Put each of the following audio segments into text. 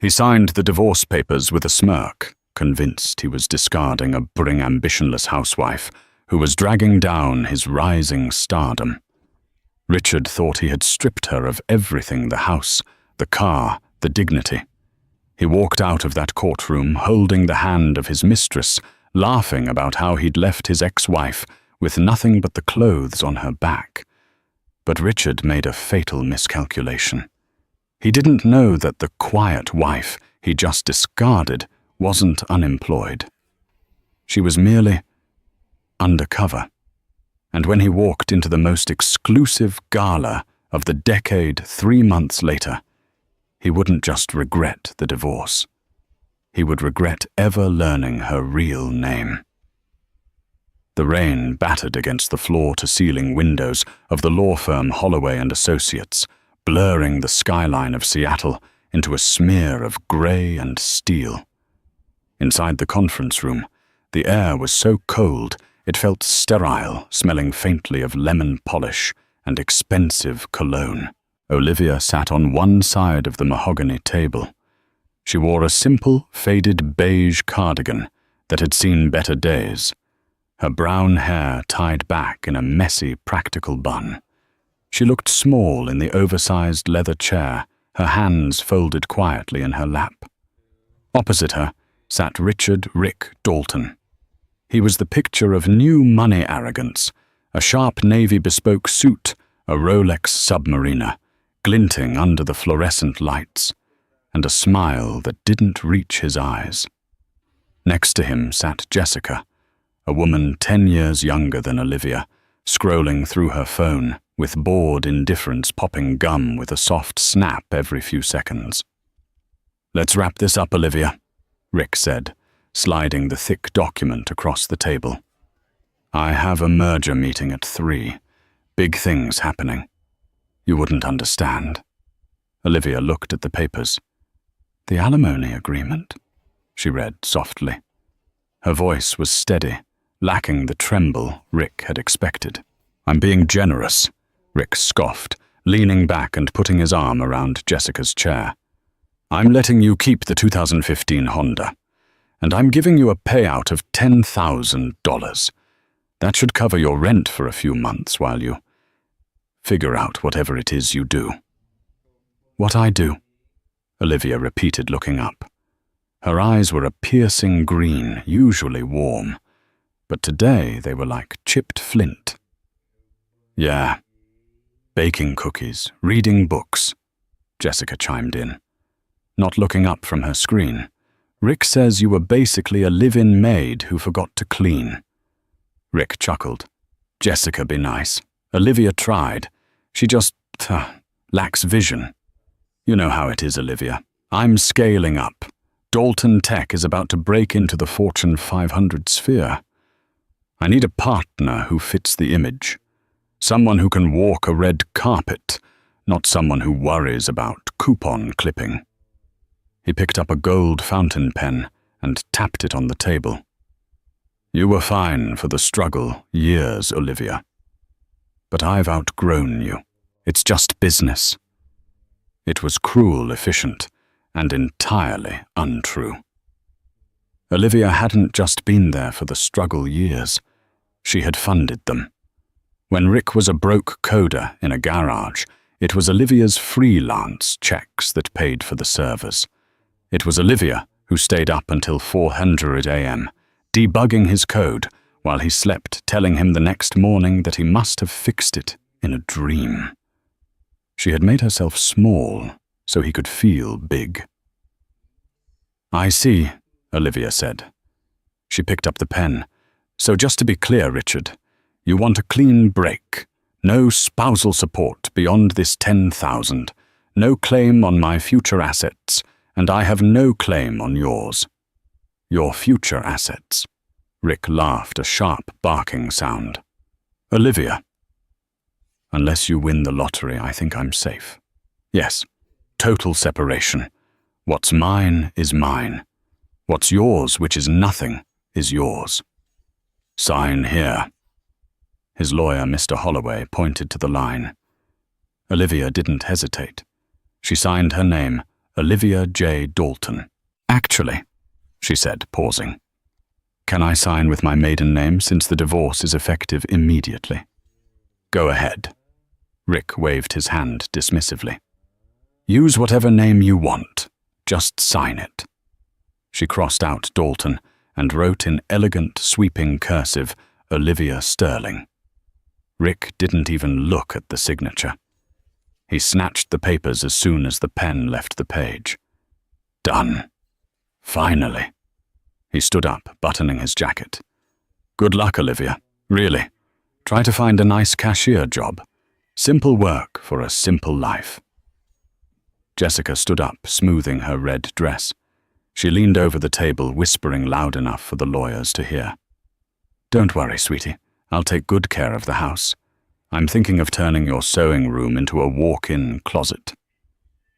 He signed the divorce papers with a smirk, convinced he was discarding a boring, ambitionless housewife who was dragging down his rising stardom. Richard thought he had stripped her of everything: the house, the car, the dignity. He walked out of that courtroom holding the hand of his mistress, laughing about how he'd left his ex-wife with nothing but the clothes on her back. But Richard made a fatal miscalculation. He didn't know that the quiet wife he just discarded wasn't unemployed. She was merely undercover. And when he walked into the most exclusive gala of the decade 3 months later, he wouldn't just regret the divorce. He would regret ever learning her real name. The rain battered against the floor-to-ceiling windows of the law firm Holloway & Associates, blurring the skyline of Seattle into a smear of grey and steel. Inside the conference room, the air was so cold it felt sterile, smelling faintly of lemon polish and expensive cologne. Olivia sat on one side of the mahogany table. She wore a simple, faded beige cardigan that had seen better days, her brown hair tied back in a messy, practical bun. She looked small in the oversized leather chair, her hands folded quietly in her lap. Opposite her sat Richard "Rick" Dalton. He was the picture of new money arrogance, a sharp navy bespoke suit, a Rolex Submariner, glinting under the fluorescent lights, and a smile that didn't reach his eyes. Next to him sat Jessica, a woman 10 years younger than Olivia, scrolling through her phone, with bored indifference popping gum with a soft snap every few seconds. "Let's wrap this up, Olivia," Rick said, sliding the thick document across the table. "I have a merger meeting at 3. Big things happening. You wouldn't understand." Olivia looked at the papers. "The alimony agreement," she read softly. Her voice was steady, lacking the tremble Rick had expected. "I'm being generous," Rick scoffed, leaning back and putting his arm around Jessica's chair. "I'm letting you keep the 2015 Honda, and I'm giving you a payout of $10,000. That should cover your rent for a few months while you figure out whatever it is you do." "What I do?" Olivia repeated, looking up. Her eyes were a piercing green, usually warm, but today they were like chipped flint. "Yeah, baking cookies, reading books," Jessica chimed in. Not looking up from her screen, "Rick says you were basically a live-in maid who forgot to clean." Rick chuckled. "Jessica, be nice. Olivia tried. She just, lacks vision. You know how it is, Olivia. I'm scaling up. Dalton Tech is about to break into the Fortune 500 sphere. I need a partner who fits the image. Someone who can walk a red carpet, not someone who worries about coupon clipping." He picked up a gold fountain pen and tapped it on the table. "You were fine for the struggle years, Olivia. But I've outgrown you. It's just business." It was cruel efficient and entirely untrue. Olivia hadn't just been there for the struggle years. She had funded them. When Rick was a broke coder in a garage, it was Olivia's freelance checks that paid for the servers. It was Olivia who stayed up until 400 a.m., debugging his code while he slept, telling him the next morning that he must have fixed it in a dream. She had made herself small so he could feel big. "I see," Olivia said. She picked up the pen. "So just to be clear, Richard, you want a clean break. No spousal support beyond this 10,000. No claim on my future assets, and I have no claim on yours." "Your future assets." Rick laughed, a sharp barking sound. "Olivia, unless you win the lottery, I think I'm safe. Yes, total separation. What's mine is mine. What's yours, which is nothing, is yours. Sign here." His lawyer, Mr. Holloway, pointed to the line. Olivia didn't hesitate. She signed her name, Olivia J. Dalton. Actually, she said, pausing, can I sign with my maiden name since the divorce is effective immediately? Go ahead. Rick waved his hand dismissively. Use whatever name you want. Just sign it. She crossed out Dalton and wrote in elegant, sweeping cursive, Olivia Sterling. Rick didn't even look at the signature. He snatched the papers as soon as the pen left the page. Done. Finally. He stood up, buttoning his jacket. Good luck, Olivia. Really. Try to find a nice cashier job. Simple work for a simple life. Jessica stood up, smoothing her red dress. She leaned over the table, whispering loud enough for the lawyers to hear. Don't worry, sweetie. I'll take good care of the house. I'm thinking of turning your sewing room into a walk-in closet.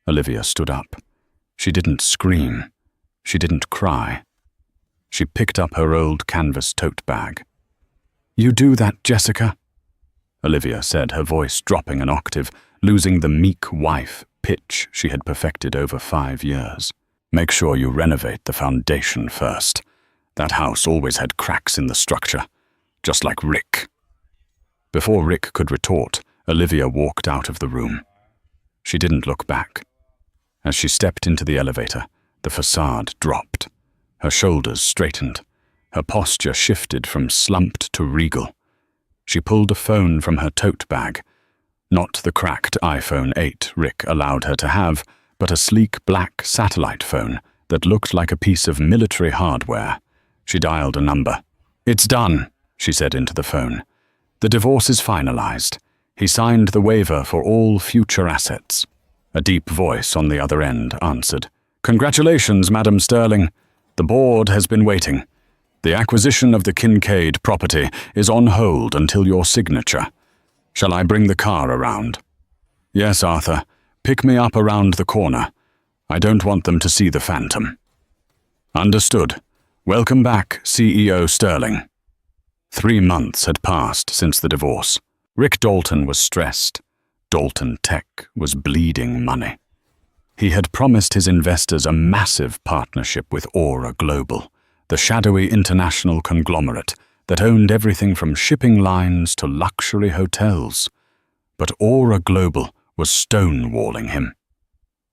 Olivia stood up. She didn't scream. She didn't cry. She picked up her old canvas tote bag. You do that, Jessica? Olivia said, her voice dropping an octave, losing the meek wife pitch she had perfected over 5 years. Make sure you renovate the foundation first. That house always had cracks in the structure, just like Rick. Before Rick could retort, Olivia walked out of the room. She didn't look back. As she stepped into the elevator, the facade dropped. Her shoulders straightened. Her posture shifted from slumped to regal. She pulled a phone from her tote bag. Not the cracked iPhone 8 Rick allowed her to have, but a sleek black satellite phone that looked like a piece of military hardware. She dialed a number. It's done, she said into the phone. The divorce is finalized. He signed the waiver for all future assets. A deep voice on the other end answered. Congratulations, Madam Sterling. The board has been waiting. The acquisition of the Kincaid property is on hold until your signature. Shall I bring the car around? Yes, Arthur. Pick me up around the corner. I don't want them to see the phantom. Understood. Welcome back, CEO Sterling. 3 months had passed since the divorce. Rick Dalton was stressed. Dalton Tech was bleeding money. He had promised his investors a massive partnership with Aura Global, the shadowy international conglomerate that owned everything from shipping lines to luxury hotels. But Aura Global was stonewalling him.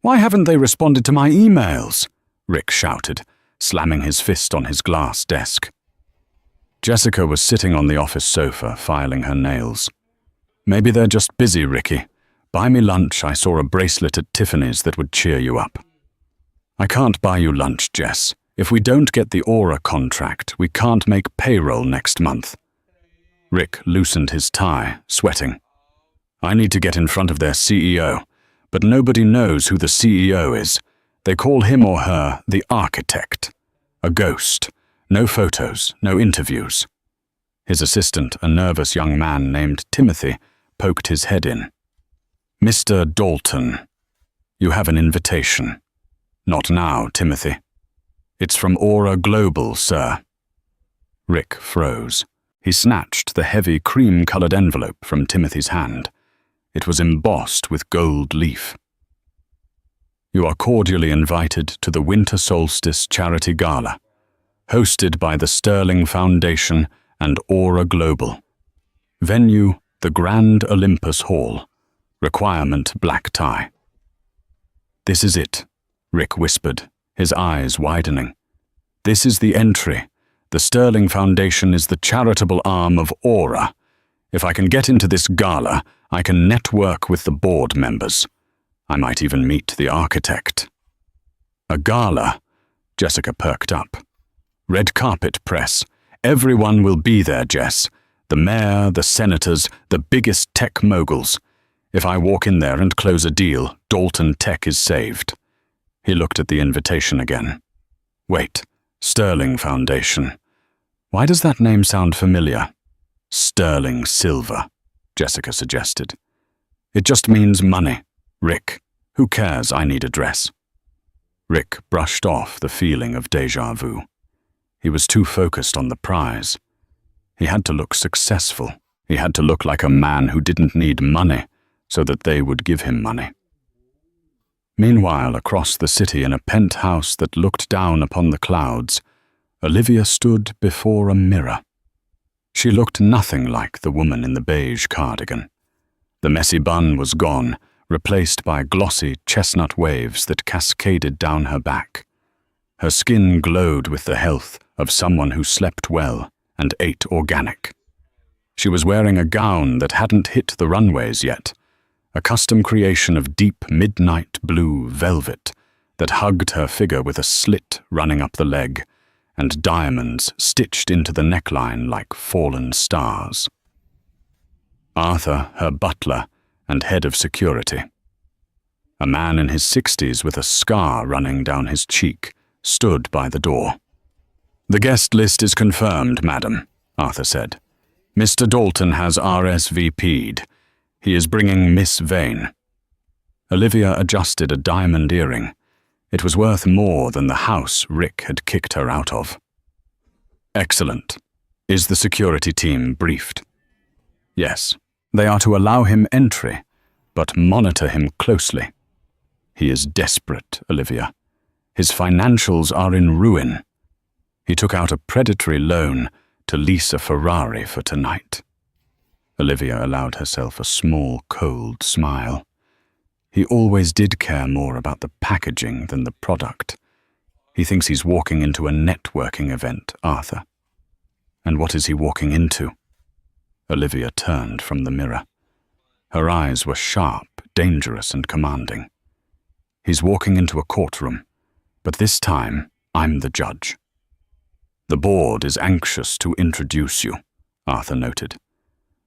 Why haven't they responded to my emails? Rick shouted, slamming his fist on his glass desk. Jessica was sitting on the office sofa, filing her nails. Maybe they're just busy, Ricky. Buy me lunch. I saw a bracelet at Tiffany's that would cheer you up. I can't buy you lunch, Jess. If we don't get the Aura contract, we can't make payroll next month. Rick loosened his tie, sweating. I need to get in front of their CEO, but nobody knows who the CEO is. They call him or her the architect. A ghost. No photos, no interviews. His assistant, a nervous young man named Timothy, poked his head in. Mr. Dalton, you have an invitation. Not now, Timothy. It's from Aura Global, sir. Rick froze. He snatched the heavy cream-colored envelope from Timothy's hand. It was embossed with gold leaf. You are cordially invited to the Winter Solstice Charity Gala, hosted by the Sterling Foundation and Aura Global. Venue, the Grand Olympus Hall. Requirement, black tie. This is it, Rick whispered, his eyes widening. This is the entry. The Sterling Foundation is the charitable arm of Aura. If I can get into this gala, I can network with the board members. I might even meet the architect. A gala? Jessica perked up. Red carpet press. Everyone will be there, Jess. The mayor, the senators, the biggest tech moguls. If I walk in there and close a deal, Dalton Tech is saved. He looked at the invitation again. Wait, Sterling Foundation. Why does that name sound familiar? Sterling Silver, Jessica suggested. It just means money. Rick, who cares? I need a dress. Rick brushed off the feeling of déjà vu. He was too focused on the prize. He had to look successful. He had to look like a man who didn't need money so that they would give him money. Meanwhile, across the city in a penthouse that looked down upon the clouds, Olivia stood before a mirror. She looked nothing like the woman in the beige cardigan. The messy bun was gone, replaced by glossy chestnut waves that cascaded down her back. Her skin glowed with the health of someone who slept well and ate organic. She was wearing a gown that hadn't hit the runways yet, a custom creation of deep midnight blue velvet that hugged her figure with a slit running up the leg and diamonds stitched into the neckline like fallen stars. Arthur, her butler and head of security, a man in his 60s with a scar running down his cheek, stood by the door. "The guest list is confirmed, madam," Arthur said. "Mr. Dalton has RSVP'd. He is bringing Miss Vane." Olivia adjusted a diamond earring. It was worth more than the house Rick had kicked her out of. "Excellent. Is the security team briefed?" "Yes. They are to allow him entry, but monitor him closely. He is desperate, Olivia. His financials are in ruin. He took out a predatory loan to lease a Ferrari for tonight." Olivia allowed herself a small, cold smile. He always did care more about the packaging than the product. He thinks he's walking into a networking event, Arthur. And what is he walking into? Olivia turned from the mirror. Her eyes were sharp, dangerous, and commanding. He's walking into a courtroom, but this time I'm the judge. "The board is anxious to introduce you," Arthur noted.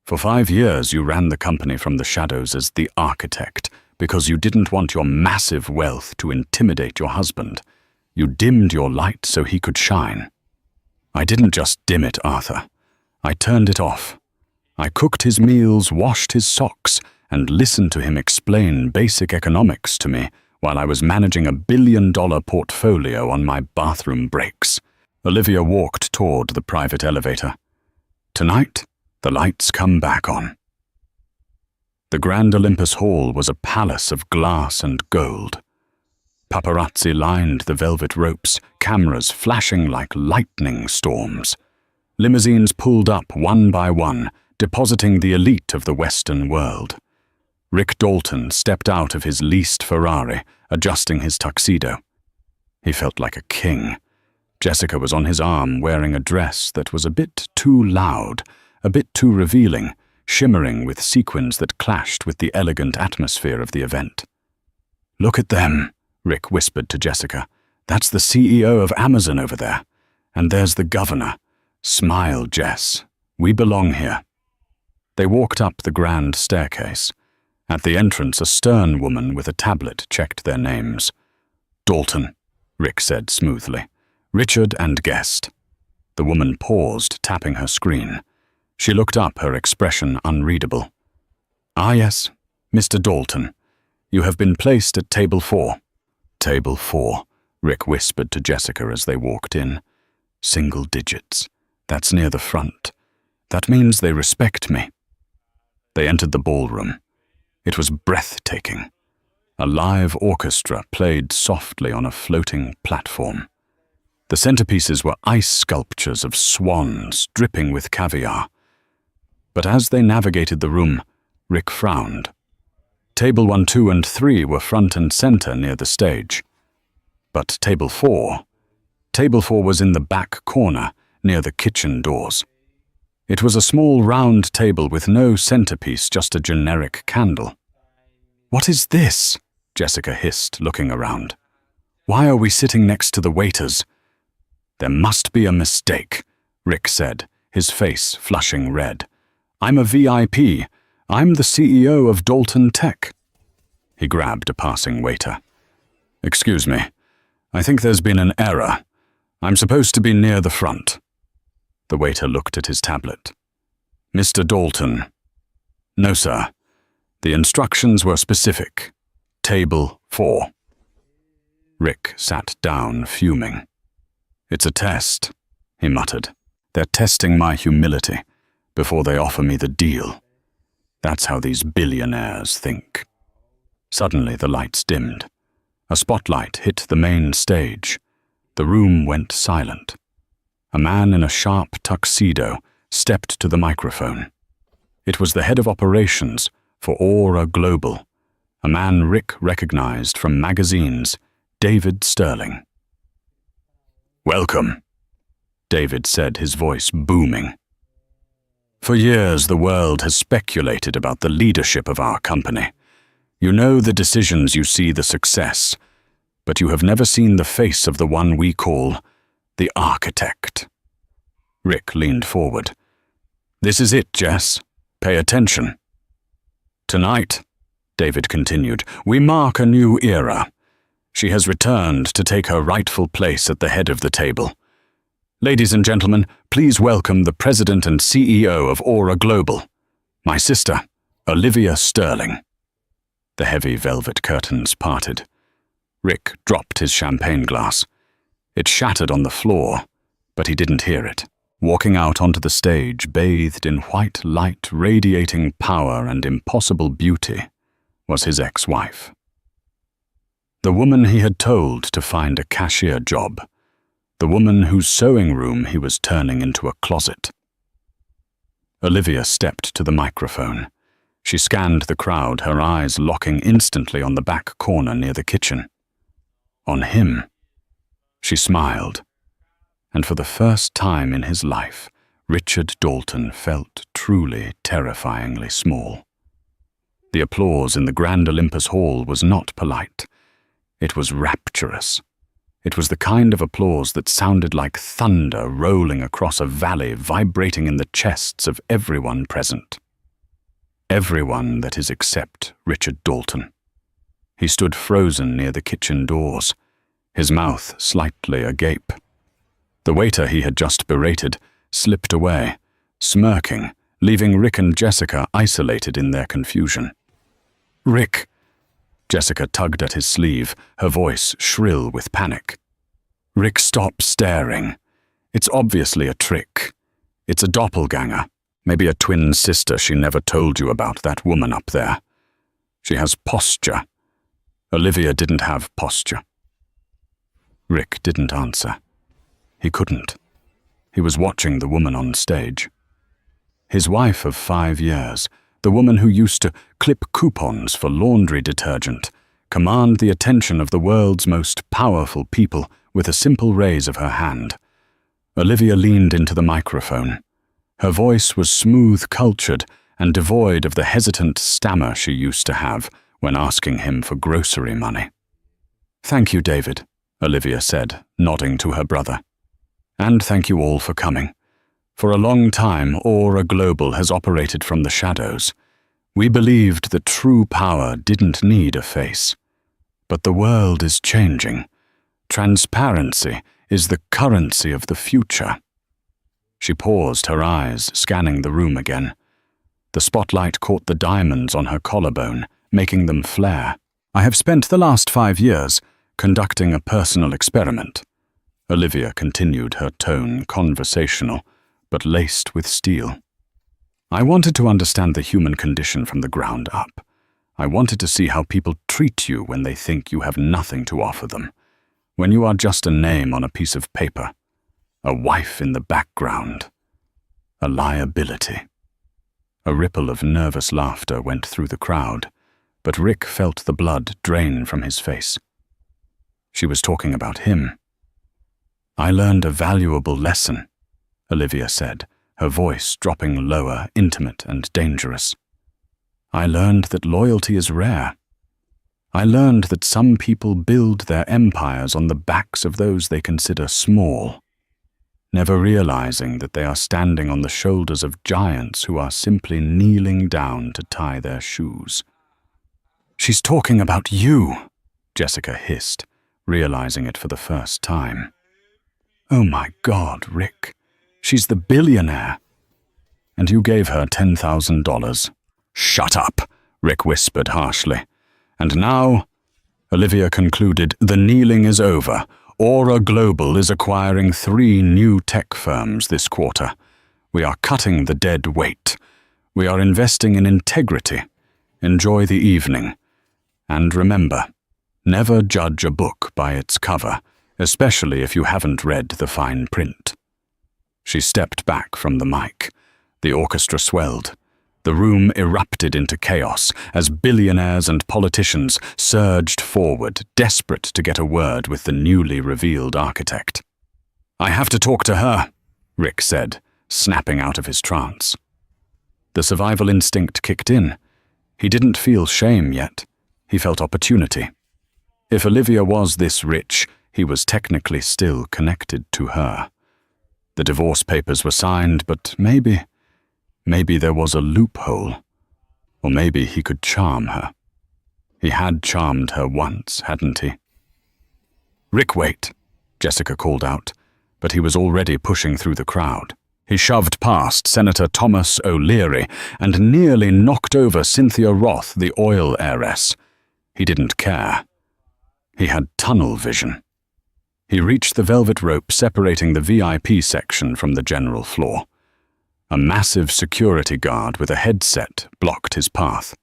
"For 5 years you ran the company from the shadows as the architect because you didn't want your massive wealth to intimidate your husband. You dimmed your light so he could shine." "I didn't just dim it, Arthur. I turned it off. I cooked his meals, washed his socks, and listened to him explain basic economics to me while I was managing a $1 billion portfolio on my bathroom breaks." Olivia walked toward the private elevator. "Tonight, the lights come back on." The Grand Olympus Hall was a palace of glass and gold. Paparazzi lined the velvet ropes, cameras flashing like lightning storms. Limousines pulled up one by one, depositing the elite of the Western world. Rick Dalton stepped out of his leased Ferrari, adjusting his tuxedo. He felt like a king. Jessica was on his arm wearing a dress that was a bit too loud, a bit too revealing, shimmering with sequins that clashed with the elegant atmosphere of the event. "Look at them," Rick whispered to Jessica. "That's the CEO of Amazon over there. And there's the governor. Smile, Jess. We belong here." They walked up the grand staircase. At the entrance, a stern woman with a tablet checked their names. "Dalton," Rick said smoothly. "Richard and guest." The woman paused, tapping her screen. She looked up, her expression unreadable. "Ah, yes, Mr. Dalton. You have been placed at table 4. "Table 4, Rick whispered to Jessica as they walked in. "Single digits. That's near the front. That means they respect me." They entered the ballroom. It was breathtaking. A live orchestra played softly on a floating platform. The centerpieces were ice sculptures of swans dripping with caviar. But as they navigated the room, Rick frowned. Table 1, 2, and 3 were front and center near the stage. But Table 4 was in the back corner, near the kitchen doors. It was a small round table with no centerpiece, just a generic candle. "What is this?" Jessica hissed, looking around. "Why are we sitting next to the waiters?" "There must be a mistake," Rick said, his face flushing red. "I'm a VIP. I'm the CEO of Dalton Tech." He grabbed a passing waiter. "Excuse me. I think there's been an error. I'm supposed to be near the front." The waiter looked at his tablet. "Mr. Dalton." "No, sir. The instructions were specific. Table 4. Rick sat down, fuming. "It's a test," he muttered. "They're testing my humility before they offer me the deal. That's how these billionaires think." Suddenly the lights dimmed. A spotlight hit the main stage. The room went silent. A man in a sharp tuxedo stepped to the microphone. It was the head of operations for Aura Global, a man Rick recognized from magazines, David Sterling. "Welcome," David said, his voice booming. "For years the world has speculated about the leadership of our company. You know the decisions, you see the success, but you have never seen the face of the one we call the architect." Rick leaned forward. "This is it, Jess. Pay attention." "Tonight," David continued, "we mark a new era. She has returned to take her rightful place at the head of the table. Ladies and gentlemen, please welcome the president and CEO of Aura Global, my sister, Olivia Sterling." The heavy velvet curtains parted. Rick dropped his champagne glass. It shattered on the floor, but he didn't hear it. Walking out onto the stage, bathed in white light radiating power and impossible beauty, was his ex-wife. The woman he had told to find a cashier job. The woman whose sewing room he was turning into a closet. Olivia stepped to the microphone. She scanned the crowd, her eyes locking instantly on the back corner near the kitchen. On him. She smiled. And for the first time in his life, Richard Dalton felt truly terrifyingly small. The applause in the Grand Olympus Hall was not polite. It was rapturous. It was the kind of applause that sounded like thunder rolling across a valley, vibrating in the chests of everyone present. Everyone, that is, except Richard Dalton. He stood frozen near the kitchen doors, his mouth slightly agape. The waiter he had just berated slipped away, smirking, leaving Rick and Jessica isolated in their confusion. "Rick!" Jessica tugged at his sleeve, her voice shrill with panic. "Rick, stop staring. It's obviously a trick. It's a doppelganger, maybe a twin sister she never told you about, that woman up there. She has posture. Olivia didn't have posture." Rick didn't answer. He couldn't. He was watching the woman on stage. His wife of 5 years, the woman who used to clip coupons for laundry detergent, command the attention of the world's most powerful people with a simple raise of her hand. Olivia leaned into the microphone. Her voice was smooth, cultured, and devoid of the hesitant stammer she used to have when asking him for grocery money. "Thank you, David," Olivia said, nodding to her brother. "And thank you all for coming. For a long time, Aura Global has operated from the shadows. We believed that true power didn't need a face. But the world is changing. Transparency is the currency of the future." She paused, her eyes scanning the room again. The spotlight caught the diamonds on her collarbone, making them flare. "I have spent the last 5 years conducting a personal experiment." Olivia continued, her tone conversational, but laced with steel. "I wanted to understand the human condition from the ground up. I wanted to see how people treat you when they think you have nothing to offer them, when you are just a name on a piece of paper, a wife in the background, a liability." A ripple of nervous laughter went through the crowd, but Rick felt the blood drain from his face. She was talking about him. "I learned a valuable lesson," Olivia said, her voice dropping lower, intimate and dangerous. "I learned that loyalty is rare. I learned that some people build their empires on the backs of those they consider small, never realizing that they are standing on the shoulders of giants who are simply kneeling down to tie their shoes." "She's talking about you," Jessica hissed, realizing it for the first time. "Oh my God, Rick. She's the billionaire. And you gave her $10,000. "Shut up," Rick whispered harshly. "And now," Olivia concluded, "the kneeling is over. Aura Global is acquiring 3 new tech firms this quarter. We are cutting the dead weight. We are investing in integrity. Enjoy the evening. And remember, Never judge a book by its cover, especially if you haven't read the fine print. She stepped back from the mic. The orchestra swelled. The room erupted into chaos as billionaires and politicians surged forward, desperate to get a word with the newly revealed architect. "I have to talk to her," Rick said, snapping out of his trance. The survival instinct kicked in. He didn't feel shame yet. He felt opportunity. If Olivia was this rich, he was technically still connected to her. The divorce papers were signed, but maybe there was a loophole. Or maybe he could charm her. He had charmed her once, hadn't he? "Rick, wait," Jessica called out, but he was already pushing through the crowd. He shoved past Senator Thomas O'Leary and nearly knocked over Cynthia Roth, the oil heiress. He didn't care. He had tunnel vision. He reached the velvet rope separating the VIP section from the general floor. A massive security guard with a headset blocked his path.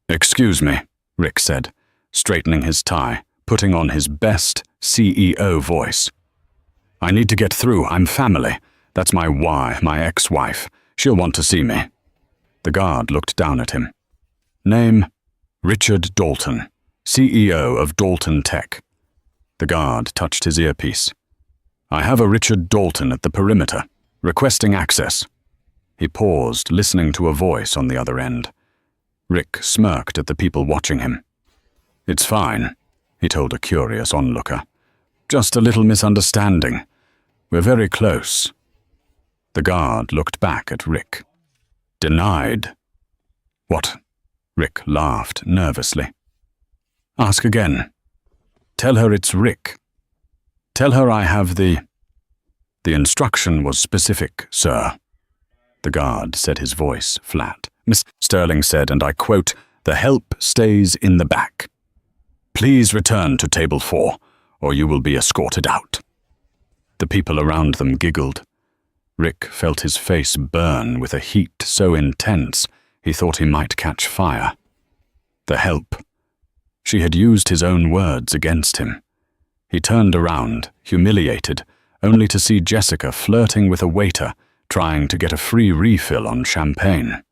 "Excuse me," Rick said, straightening his tie, putting on his best CEO voice. "I need to get through. I'm family. That's my ex-wife. She'll want to see me." The guard looked down at him. "Name? Richard Dalton, CEO of Dalton Tech." The guard touched his earpiece. "I have a Richard Dalton at the perimeter, requesting access." He paused, listening to a voice on the other end. Rick smirked at the people watching him. "It's fine," he told a curious onlooker. "Just a little misunderstanding. We're very close." The guard looked back at Rick. "Denied." "What?" Rick laughed nervously. "Ask again. Tell her it's Rick. Tell her I have the instruction was specific, sir." The guard said, his voice flat. Miss Sterling said, and I quote, "The help stays in the back. Please return to table 4, or you will be escorted out." The people around them giggled. Rick felt his face burn with a heat so intense he thought he might catch fire. The help. She had used his own words against him. He turned around, humiliated, only to see Jessica flirting with a waiter, trying to get a free refill on champagne.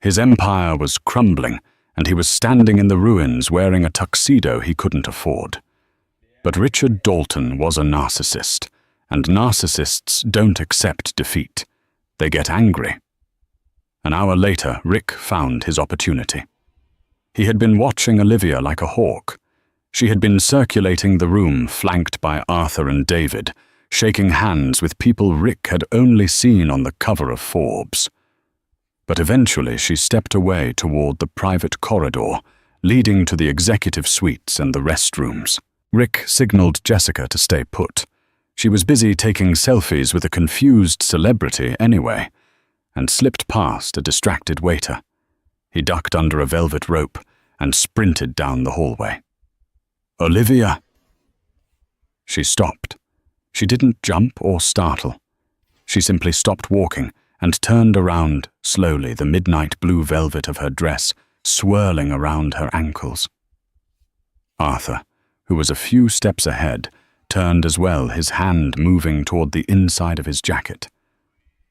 His empire was crumbling, and he was standing in the ruins wearing a tuxedo he couldn't afford. But Richard Dalton was a narcissist, and narcissists don't accept defeat. They get angry. An hour later, Rick found his opportunity. He had been watching Olivia like a hawk. She had been circulating the room flanked by Arthur and David, shaking hands with people Rick had only seen on the cover of Forbes. But eventually she stepped away toward the private corridor, leading to the executive suites and the restrooms. Rick signaled Jessica to stay put. She was busy taking selfies with a confused celebrity anyway, and slipped past a distracted waiter. He ducked under a velvet rope and sprinted down the hallway. "Olivia!" She stopped. She didn't jump or startle. She simply stopped walking and turned around slowly, the midnight blue velvet of her dress swirling around her ankles. Arthur, who was a few steps ahead, turned as well, his hand moving toward the inside of his jacket.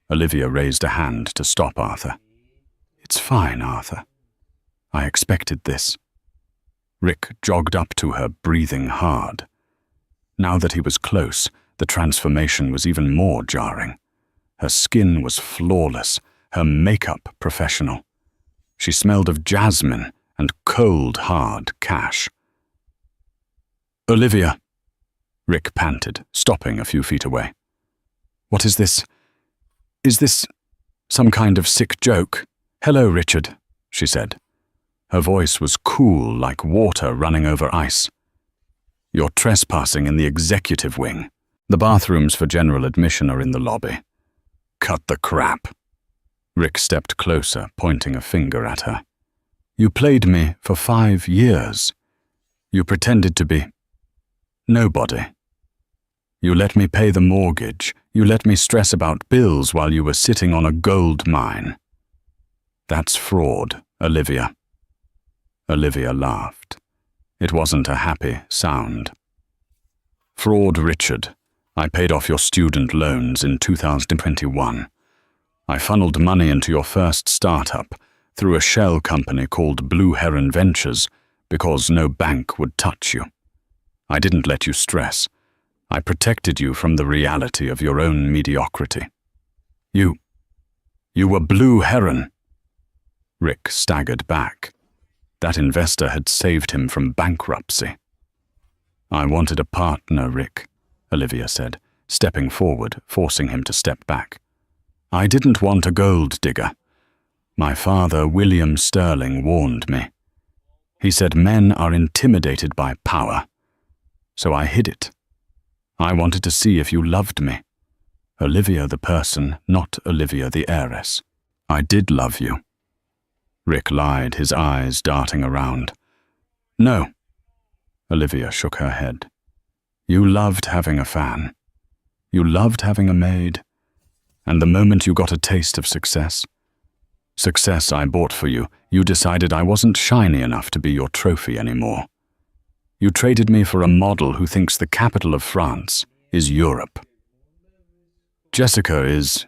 Olivia raised a hand to stop Arthur. "It's fine, Arthur. I expected this." Rick jogged up to her, breathing hard. Now that he was close, the transformation was even more jarring. Her skin was flawless, her makeup professional. She smelled of jasmine and cold, hard cash. "Olivia," Rick panted, stopping a few feet away. "What is this? Is this some kind of sick joke?" "Hello, Richard," she said. Her voice was cool like water running over ice. "You're trespassing in the executive wing. The bathrooms for general admission are in the lobby." "Cut the crap." Rick stepped closer, pointing a finger at her. "You played me for 5 years. You pretended to be nobody. You let me pay the mortgage. You let me stress about bills while you were sitting on a gold mine. That's fraud, Olivia." Olivia laughed. It wasn't a happy sound. Fraud Richard, I paid off your student loans in 2021. I funneled money into your first startup through a shell company called Blue Heron Ventures because no bank would touch you. I didn't let you stress. I protected you from the reality of your own mediocrity. You were Blue Heron. Rick staggered back. That investor had saved him from bankruptcy. I wanted a partner, Rick, Olivia said, stepping forward, forcing him to step back. I didn't want a gold digger. My father, William Sterling, warned me. He said men are intimidated by power. So I hid it. I wanted to see if you loved me. Olivia the person, not Olivia the heiress. I did love you. Rick lied, his eyes darting around. No. Olivia shook her head. You loved having a fan. You loved having a maid. And the moment you got a taste of success I bought for you, you decided I wasn't shiny enough to be your trophy anymore. You traded me for a model who thinks the capital of France is Europe. Jessica is...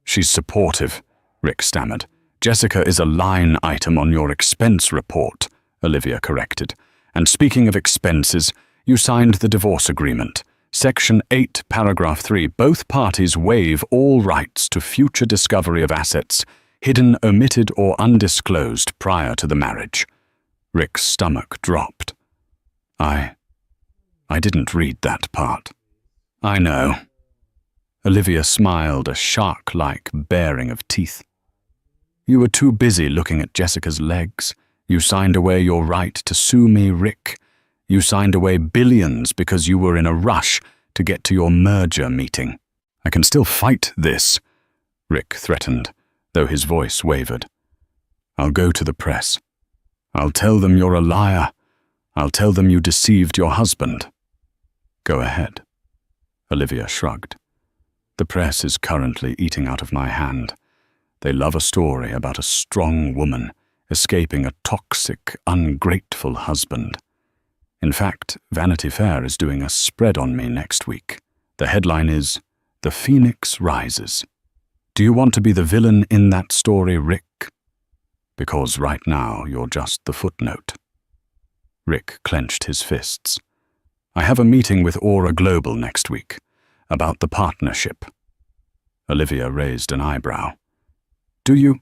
She's supportive, Rick stammered. Jessica is a line item on your expense report, Olivia corrected. And speaking of expenses, you signed the divorce agreement. Section 8, paragraph 3, both parties waive all rights to future discovery of assets, hidden, omitted, or undisclosed prior to the marriage. Rick's stomach dropped. I didn't read that part. I know. Olivia smiled, a shark-like baring of teeth. You were too busy looking at Jessica's legs. You signed away your right to sue me, Rick. You signed away billions because you were in a rush to get to your merger meeting. I can still fight this, Rick threatened, though his voice wavered. I'll go to the press. I'll tell them you're a liar. I'll tell them you deceived your husband. Go ahead. Olivia shrugged. The press is currently eating out of my hand. They love a story about a strong woman escaping a toxic, ungrateful husband. In fact, Vanity Fair is doing a spread on me next week. The headline is, The Phoenix Rises. Do you want to be the villain in that story, Rick? Because right now you're just the footnote. Rick clenched his fists. I have a meeting with Aura Global next week, about the partnership. Olivia raised an eyebrow. Do you?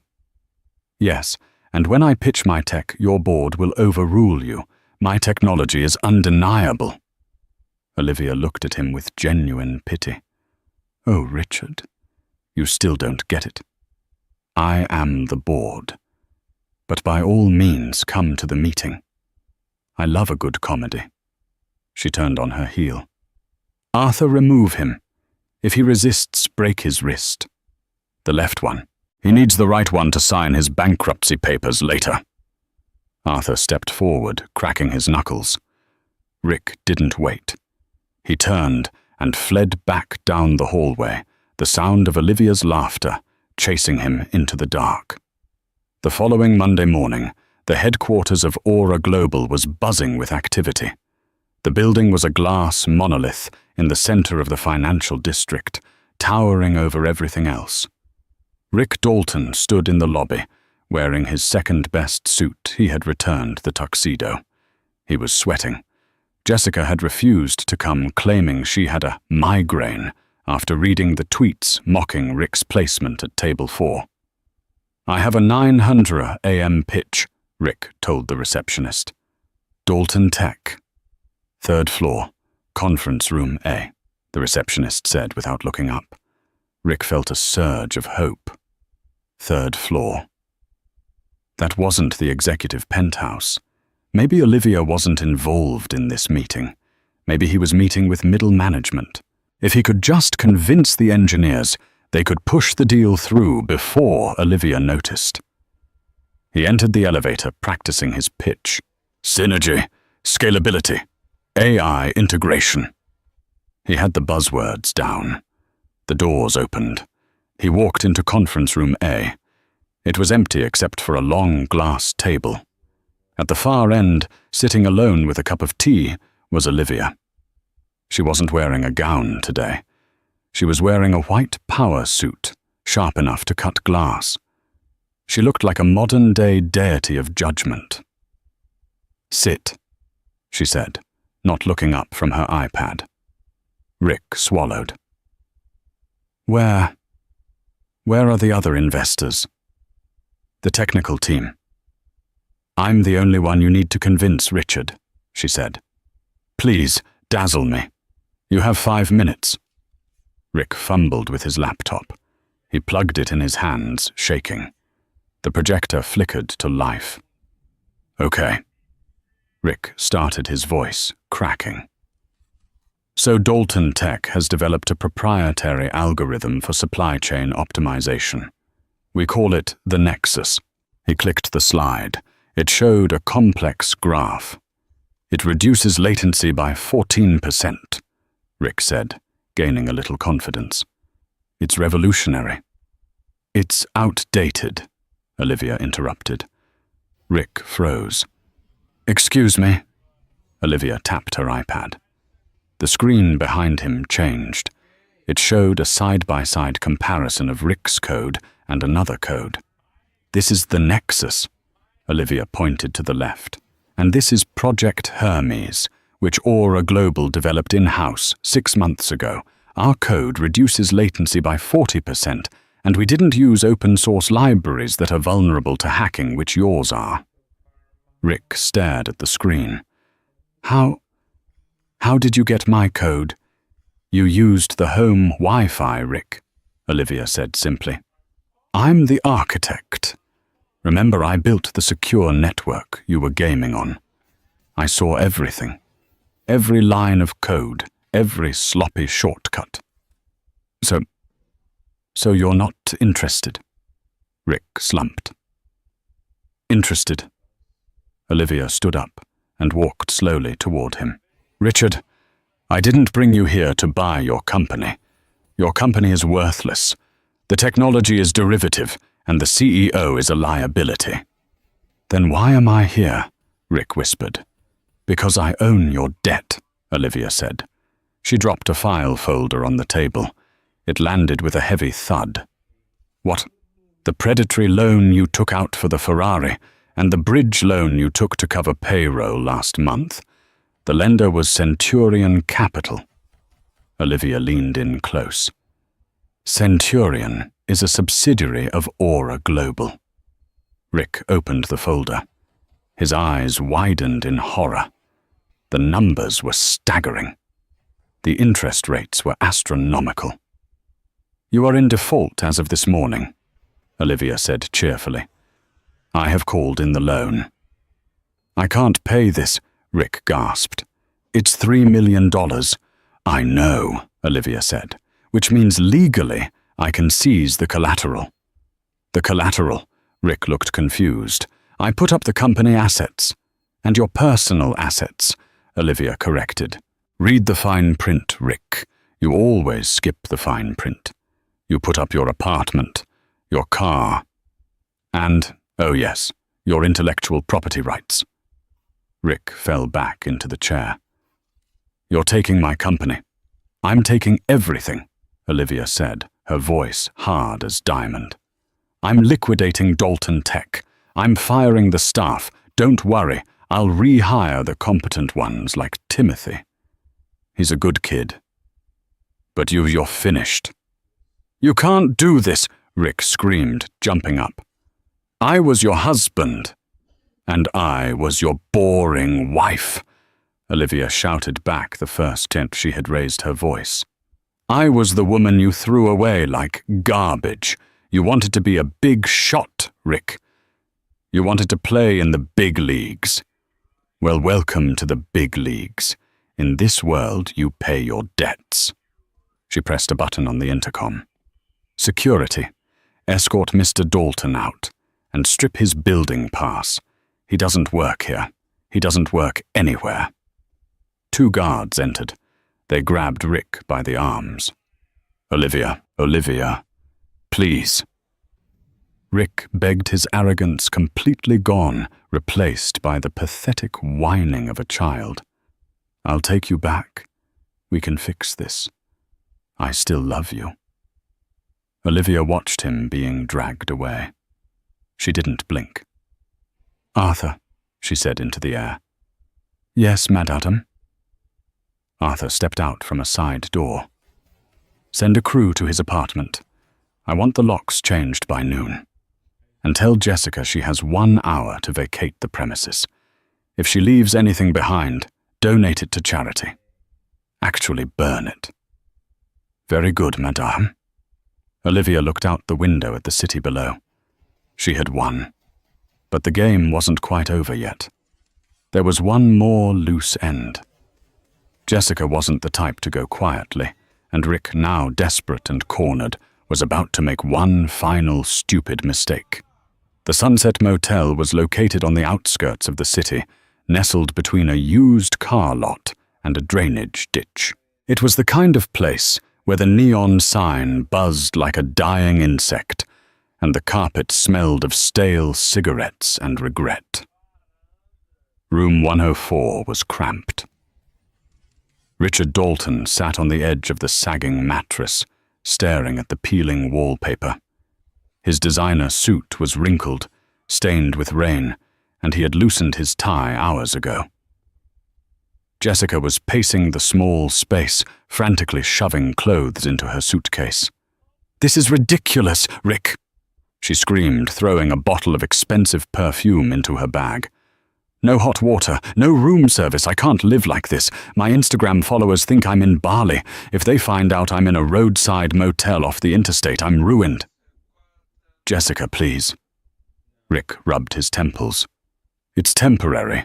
Yes, and when I pitch my tech, your board will overrule you. My technology is undeniable. Olivia looked at him with genuine pity. Oh, Richard, you still don't get it. I am the board. But by all means, come to the meeting. I love a good comedy. She turned on her heel. Arthur, remove him. If he resists, break his wrist. The left one. He needs the right one to sign his bankruptcy papers later. Arthur stepped forward, cracking his knuckles. Rick didn't wait. He turned and fled back down the hallway, the sound of Olivia's laughter chasing him into the dark. The following Monday morning, the headquarters of Aura Global was buzzing with activity. The building was a glass monolith in the center of the financial district, towering over everything else. Rick Dalton stood in the lobby, wearing his second-best suit. He had returned the tuxedo. He was sweating. Jessica had refused to come, claiming she had a migraine after reading the tweets mocking Rick's placement at Table 4. I have a 900 a.m. pitch, Rick told the receptionist. Dalton Tech. 3rd floor, conference room A, the receptionist said without looking up. Rick felt a surge of hope. 3rd floor. That wasn't the executive penthouse. Maybe Olivia wasn't involved in this meeting. Maybe he was meeting with middle management. If he could just convince the engineers, they could push the deal through before Olivia noticed. He entered the elevator, practicing his pitch. Synergy, scalability, AI integration. He had the buzzwords down. The doors opened. He walked into conference room A. It was empty except for a long glass table. At the far end, sitting alone with a cup of tea, was Olivia. She wasn't wearing a gown today. She was wearing a white power suit, sharp enough to cut glass. She looked like a modern-day deity of judgment. "Sit," she said, not looking up from her iPad. Rick swallowed. Where are the other investors?" "The technical team." "I'm the only one you need to convince, Richard," she said. "Please, dazzle me. You have 5 minutes." Rick fumbled with his laptop. He plugged it in his hands, shaking. The projector flickered to life. "Okay." Rick started his voice, cracking. "So Dalton Tech has developed a proprietary algorithm for supply chain optimization. We call it the Nexus." He clicked the slide. It showed a complex graph. "It reduces latency by 14%, Rick said, gaining a little confidence. "It's revolutionary." "It's outdated," Olivia interrupted. Rick froze. "Excuse me." Olivia tapped her iPad. The screen behind him changed. It showed a side-by-side comparison of Rick's code and another code. "This is the Nexus," Olivia pointed to the left. "And this is Project Hermes, which Aura Global developed in-house 6 months ago. Our code reduces latency by 40%, and we didn't use open-source libraries that are vulnerable to hacking, which yours are." Rick stared at the screen. How did you get my code?" "You used the home Wi-Fi, Rick," Olivia said simply. "I'm the architect. Remember, I built the secure network you were gaming on. I saw everything. Every line of code, every sloppy shortcut." So you're not interested?" Rick slumped. "Interested." Olivia stood up and walked slowly toward him. "Richard, I didn't bring you here to buy your company. Your company is worthless. The technology is derivative, and the CEO is a liability." "Then why am I here?" Rick whispered. "Because I own your debt," Olivia said. She dropped a file folder on the table. It landed with a heavy thud. "What? The predatory loan you took out for the Ferrari, and the bridge loan you took to cover payroll last month? The lender was Centurion Capital." Olivia leaned in close. "Centurion is a subsidiary of Aura Global." Rick opened the folder. His eyes widened in horror. The numbers were staggering. The interest rates were astronomical. "You are in default as of this morning," Olivia said cheerfully. "I have called in the loan." "I can't pay this," Rick gasped. "It's $3 million. "I know," Olivia said, "which means legally I can seize the collateral." "The collateral?" Rick looked confused. "I put up the company assets." "And your personal assets," Olivia corrected. "Read the fine print, Rick. You always skip the fine print. You put up your apartment, your car, and, oh yes, your intellectual property rights." Rick fell back into the chair. "You're taking my company." "I'm taking everything," Olivia said, her voice hard as diamond. "I'm liquidating Dalton Tech. I'm firing the staff. Don't worry, I'll rehire the competent ones like Timothy. He's a good kid. But you're finished." "You can't do this," Rick screamed, jumping up. "I was your husband." "And I was your boring wife," Olivia shouted back the first time she had raised her voice. "I was the woman you threw away like garbage. You wanted to be a big shot, Rick. You wanted to play in the big leagues. Well, welcome to the big leagues. In this world, you pay your debts." She pressed a button on the intercom. "Security, escort Mr. Dalton out and strip his building pass. He doesn't work here. He doesn't work anywhere." 2 guards entered. They grabbed Rick by the arms. Olivia, please." Rick begged his arrogance completely gone, replaced by the pathetic whining of a child. "I'll take you back. We can fix this. I still love you." Olivia watched him being dragged away. She didn't blink. "Arthur," she said into the air. "Yes, Madam." Arthur stepped out from a side door. "Send a crew to his apartment. I want the locks changed by noon. And tell Jessica she has 1 hour to vacate the premises. If she leaves anything behind, donate it to charity. Actually burn it." "Very good, Madame." Olivia looked out the window at the city below. She had won. But the game wasn't quite over yet. There was one more loose end. Jessica wasn't the type to go quietly, and Rick, now desperate and cornered, was about to make one final stupid mistake. The Sunset Motel was located on the outskirts of the city, nestled between a used car lot and a drainage ditch. It was the kind of place where the neon sign buzzed like a dying insect, and the carpet smelled of stale cigarettes and regret. Room 104 was cramped. Richard Dalton sat on the edge of the sagging mattress, staring at the peeling wallpaper. His designer suit was wrinkled, stained with rain, and he had loosened his tie hours ago. Jessica was pacing the small space, frantically shoving clothes into her suitcase. "This is ridiculous, Rick!" she screamed, throwing a bottle of expensive perfume into her bag. "No hot water, no room service. I can't live like this. My Instagram followers think I'm in Bali. If they find out I'm in a roadside motel off the interstate, I'm ruined." "Jessica, please." Rick rubbed his temples. "It's temporary,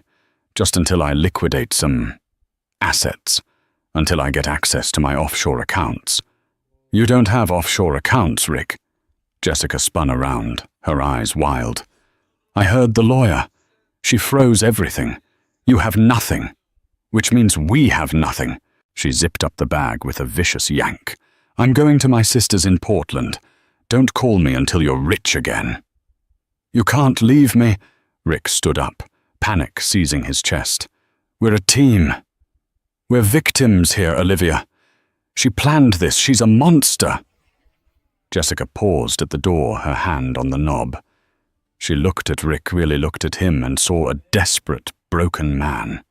just until I liquidate some assets, until I get access to my offshore accounts." "You don't have offshore accounts, Rick." Jessica spun around, her eyes wild. "I heard the lawyer. She froze everything. You have nothing, which means we have nothing." She zipped up the bag with a vicious yank. "I'm going to my sister's in Portland. Don't call me until you're rich again." "You can't leave me." Rick stood up, panic seizing his chest. "We're a team. We're victims here, Olivia. She planned this. She's a monster." Jessica paused at the door, her hand on the knob. She looked at Rick, really looked at him, and saw a desperate, broken man.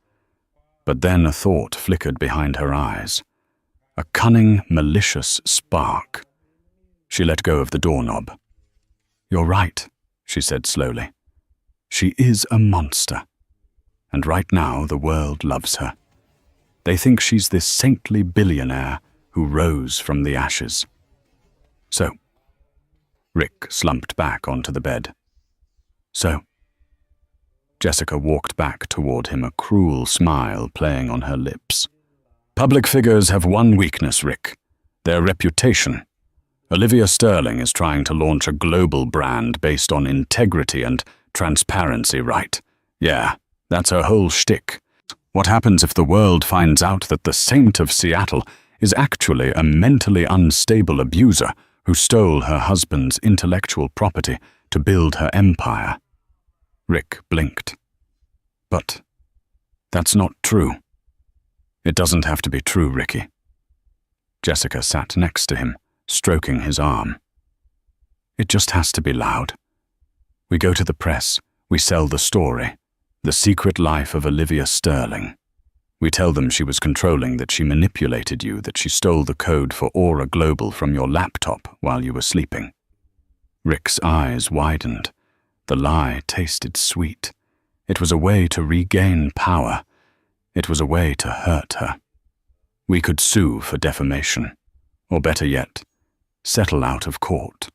But then a thought flickered behind her eyes. A cunning, malicious spark. She let go of the doorknob. "You're right," she said slowly. "She is a monster. And right now the world loves her. They think she's this saintly billionaire who rose from the ashes." "So?" Rick slumped back onto the bed. "So?" Jessica walked back toward him, a cruel smile playing on her lips. "Public figures have one weakness, Rick. Their reputation. Olivia Sterling is trying to launch a global brand based on integrity and transparency, right? Yeah, that's her whole shtick. What happens if the world finds out that the Saint of Seattle is actually a mentally unstable abuser who stole her husband's intellectual property to build her empire?" Rick blinked. "But that's not true." "It doesn't have to be true, Ricky." Jessica sat next to him, stroking his arm. "It just has to be loud. We go to the press, we sell the story, The Secret Life of Olivia Sterling. We tell them she was controlling, that she manipulated you, that she stole the code for Aura Global from your laptop while you were sleeping." Rick's eyes widened. The lie tasted sweet. It was a way to regain power. It was a way to hurt her. We could sue for defamation, or better yet, settle out of court.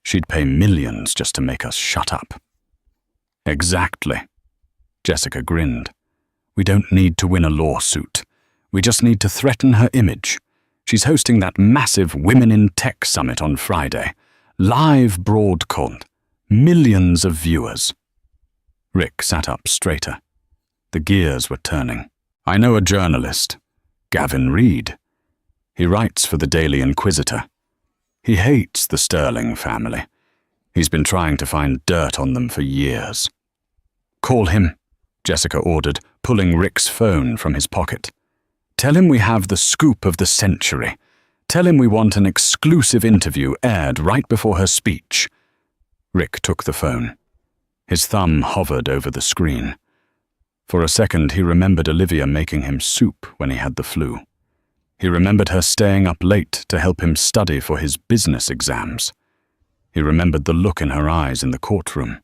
She'd pay millions just to make us shut up. "Exactly." Jessica grinned. "We don't need to win a lawsuit. We just need to threaten her image. She's hosting that massive Women in Tech Summit on Friday. Live broadcast. Millions of viewers." Rick sat up straighter. The gears were turning. "I know a journalist, Gavin Reed. He writes for the Daily Inquisitor. He hates the Sterling family. He's been trying to find dirt on them for years. Call him, Jessica ordered, pulling Rick's phone from his pocket. Tell him we have the scoop of the century. Tell him we want an exclusive interview aired right before her speech. Rick took the phone. His thumb hovered over the screen. For a second, he remembered Olivia making him soup when he had the flu. He remembered her staying up late to help him study for his business exams. He remembered the look in her eyes in the courtroom.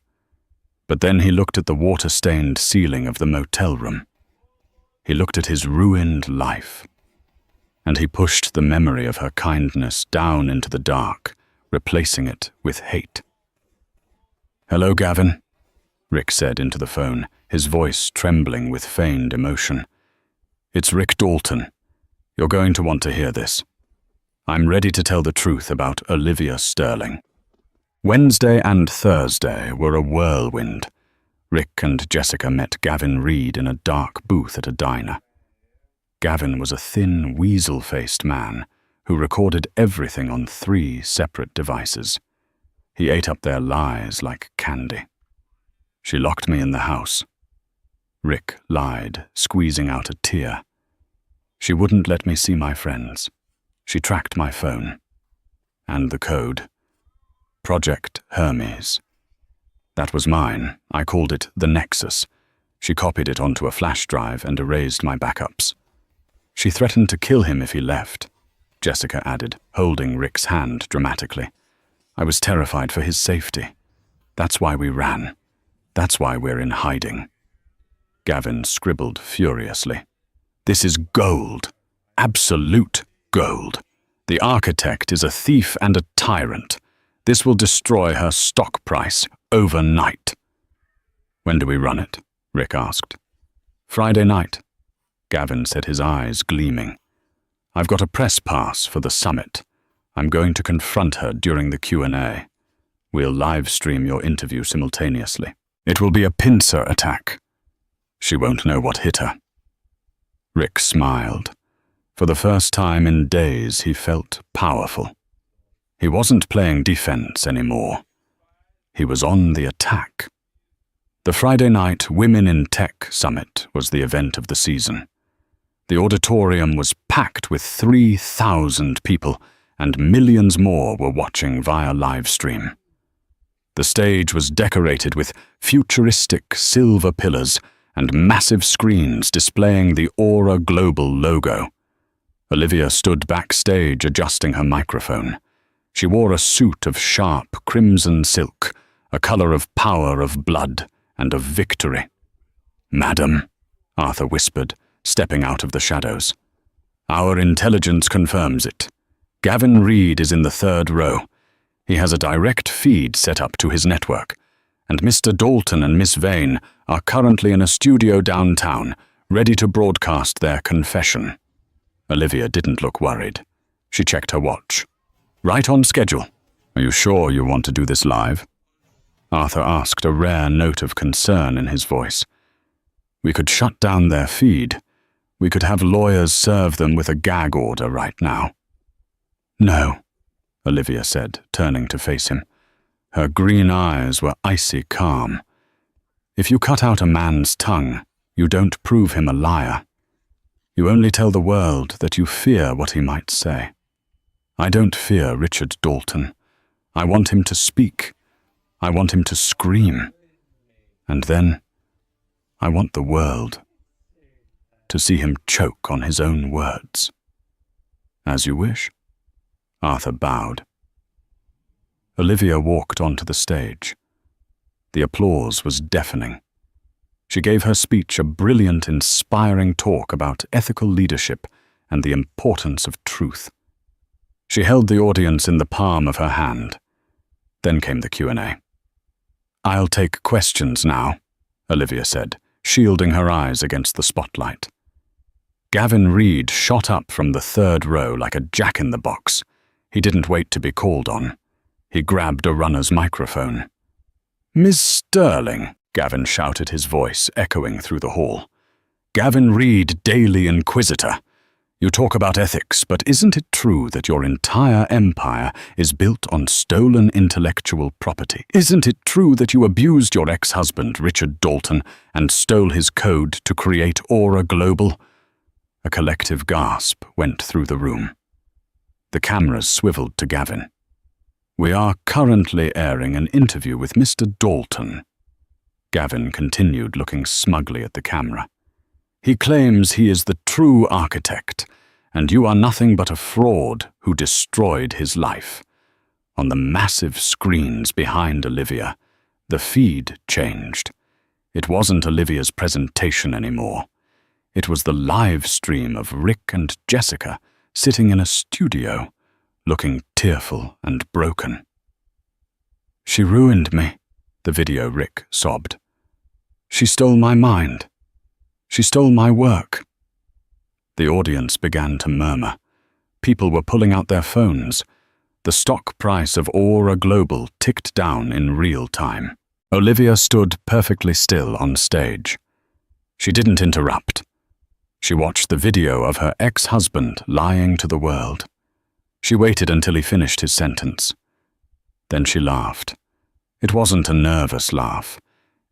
But then he looked at the water-stained ceiling of the motel room. He looked at his ruined life. And he pushed the memory of her kindness down into the dark, replacing it with hate. "Hello, Gavin," Rick said into the phone, his voice trembling with feigned emotion. "It's Rick Dalton. You're going to want to hear this. I'm ready to tell the truth about Olivia Sterling." Wednesday and Thursday were a whirlwind. Rick and Jessica met Gavin Reed in a dark booth at a diner. Gavin was a thin, weasel-faced man who recorded everything on 3 separate devices. He ate up their lies like candy. "She locked me in the house," Rick lied, squeezing out a tear. "She wouldn't let me see my friends. She tracked my phone. And the code. Project Hermes. That was mine. I called it the Nexus. She copied it onto a flash drive and erased my backups. She threatened to kill him if he left," Jessica added, holding Rick's hand dramatically. "I was terrified for his safety. That's why we ran. That's why we're in hiding." Gavin scribbled furiously. "This is gold. Absolute gold. The architect is a thief and a tyrant. This will destroy her stock price overnight." "When do we run it?" Rick asked. "Friday night," Gavin said, his eyes gleaming. "I've got a press pass for the summit. I'm going to confront her during the Q&A. We'll live stream your interview simultaneously. It will be a pincer attack. She won't know what hit her." Rick smiled. For the first time in days, he felt powerful. He wasn't playing defense anymore. He was on the attack. The Friday night Women in Tech Summit was the event of the season. The auditorium was packed with 3,000 people, and millions more were watching via live stream. The stage was decorated with futuristic silver pillars and massive screens displaying the Aura Global logo. Olivia stood backstage adjusting her microphone. She wore a suit of sharp crimson silk, a color of power, of blood, and of victory. "Madam," Arthur whispered, stepping out of the shadows. "Our intelligence confirms it. Gavin Reed is in the 3rd row. He has a direct feed set up to his network, and Mr. Dalton and Miss Vane are currently in a studio downtown, ready to broadcast their confession." Olivia didn't look worried. She checked her watch. "Right on schedule. Are you sure you want to do this live?" Arthur asked, a rare note of concern in his voice. "We could shut down their feed. We could have lawyers serve them with a gag order right now." "No," Olivia said, turning to face him. Her green eyes were icy calm. "If you cut out a man's tongue, you don't prove him a liar. You only tell the world that you fear what he might say. I don't fear Richard Dalton. I want him to speak. I want him to scream. And then I want the world to see him choke on his own words." "As you wish." Arthur bowed. Olivia walked onto the stage. The applause was deafening. She gave her speech a brilliant, inspiring talk about ethical leadership and the importance of truth. She held the audience in the palm of her hand. Then came the Q&A. "I'll take questions now," Olivia said, shielding her eyes against the spotlight. Gavin Reed shot up from the 3rd row like a jack-in-the-box. He didn't wait to be called on. He grabbed a runner's microphone. "Miss Sterling," Gavin shouted, his voice echoing through the hall. "Gavin Reed, Daily Inquisitor. You talk about ethics, but isn't it true that your entire empire is built on stolen intellectual property? Isn't it true that you abused your ex-husband, Richard Dalton, and stole his code to create Aura Global? A collective gasp went through the room. The cameras swiveled to Gavin. We are currently airing an interview with Mr. Dalton. Gavin continued, looking smugly at the camera. He claims he is the true architect, and you are nothing but a fraud who destroyed his life. On the massive screens behind Olivia, the feed changed. It wasn't Olivia's presentation anymore. It was the live stream of Rick and Jessica sitting in a studio, looking tearful and broken. She ruined me, the video Rick sobbed. She stole my mind. She stole my work. The audience began to murmur. People were pulling out their phones. The stock price of Aura Global ticked down in real time. Olivia stood perfectly still on stage. She didn't interrupt. She watched the video of her ex-husband lying to the world. She waited until he finished his sentence. Then she laughed. It wasn't a nervous laugh.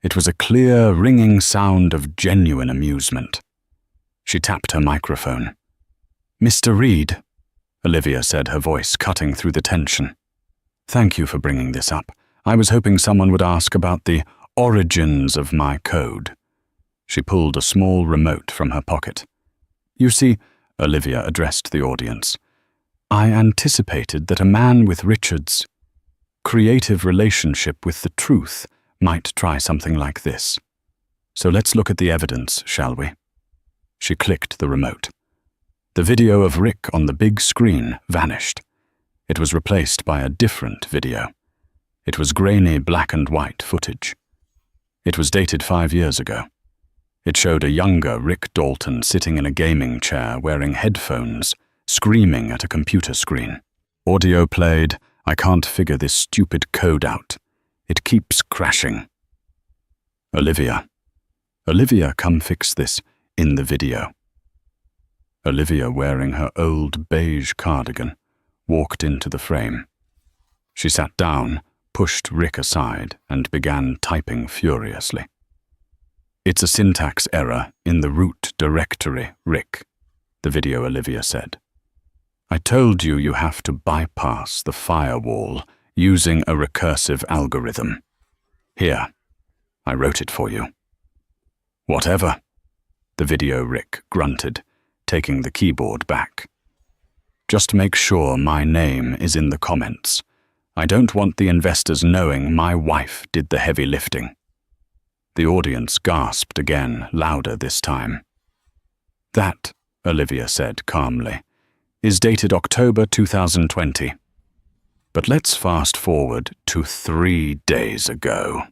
It was a clear, ringing sound of genuine amusement. She tapped her microphone. "Mr. Reed," Olivia said, her voice cutting through the tension. "Thank you for bringing this up. I was hoping someone would ask about the origins of my code." She pulled a small remote from her pocket. "You see," Olivia addressed the audience, "I anticipated that a man with Richard's creative relationship with the truth might try something like this. So let's look at the evidence, shall we?" She clicked the remote. The video of Rick on the big screen vanished. It was replaced by a different video. It was grainy black and white footage. It was dated 5 years ago. It showed a younger Rick Dalton sitting in a gaming chair wearing headphones, screaming at a computer screen. Audio played, "I can't figure this stupid code out. It keeps crashing." Olivia, come fix this," in the video. Olivia, wearing her old beige cardigan, walked into the frame. She sat down, pushed Rick aside, and began typing furiously. "It's a syntax error in the root directory, Rick," the video Olivia said. "I told you you have to bypass the firewall using a recursive algorithm. Here, I wrote it for you." "Whatever," the video Rick grunted, taking the keyboard back. "Just make sure my name is in the comments. I don't want the investors knowing my wife did the heavy lifting." The audience gasped again, louder this time. "That," Olivia said calmly, "is dated October 2020. But let's fast forward to 3 days ago."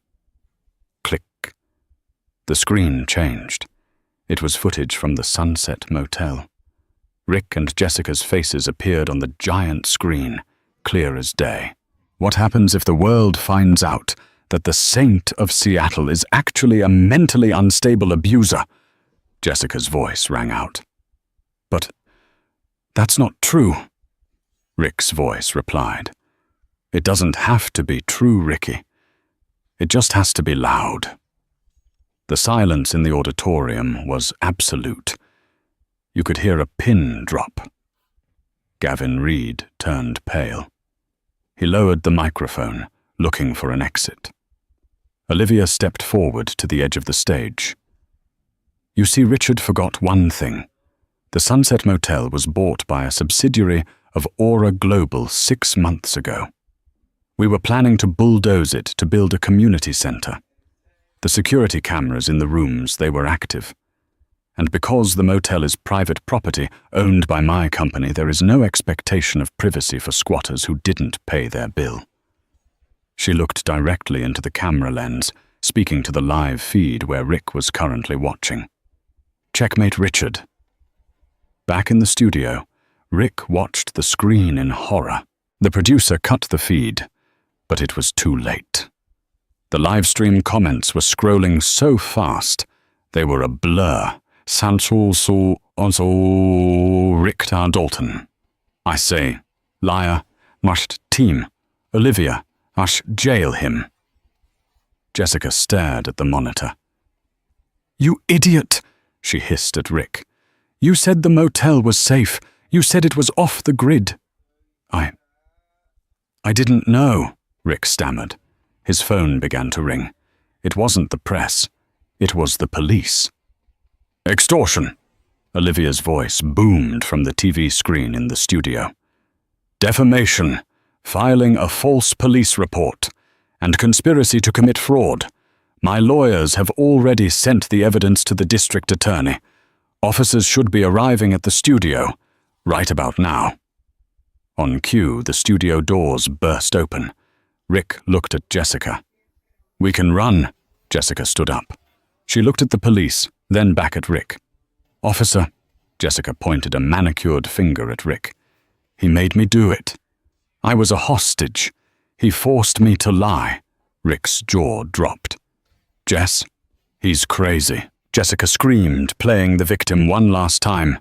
Click. The screen changed. It was footage from the Sunset Motel. Rick and Jessica's faces appeared on the giant screen, clear as day. What happens if the world finds out that the Saint of Seattle is actually a mentally unstable abuser? Jessica's voice rang out. "But that's not true," Rick's voice replied. "It doesn't have to be true, Ricky. It just has to be loud." The silence in the auditorium was absolute. You could hear a pin drop. Gavin Reed turned pale. He lowered the microphone, looking for an exit. Olivia stepped forward to the edge of the stage. "You see, Richard forgot one thing. The Sunset Motel was bought by a subsidiary of Aura Global 6 months ago. We were planning to bulldoze it to build a community center. The security cameras in the rooms, they were active. And because the motel is private property owned by my company, there is no expectation of privacy for squatters who didn't pay their bill." She looked directly into the camera lens, speaking to the live feed where Rick was currently watching. "Checkmate, Richard." Back in the studio, Rick watched the screen in horror. The producer cut the feed, but it was too late. The live stream comments were scrolling so fast, they were a blur, Sansu Richter Dalton. I say, liar, must team. Olivia, must jail him. Jessica stared at the monitor. You idiot, she hissed at Rick. You said the motel was safe. You said it was off the grid. I didn't know, Rick stammered. His phone began to ring. It wasn't the press. It was the police. Extortion, Olivia's voice boomed from the TV screen in the studio. Defamation, filing a false police report, and conspiracy to commit fraud. My lawyers have already sent the evidence to the district attorney. Officers should be arriving at the studio right about now. On cue, the studio doors burst open. Rick looked at Jessica. We can run. Jessica stood up. She looked at the police, then back at Rick. Officer, Jessica pointed a manicured finger at Rick. He made me do it. I was a hostage. He forced me to lie. Rick's jaw dropped. Jess, he's crazy. Jessica screamed, playing the victim one last time.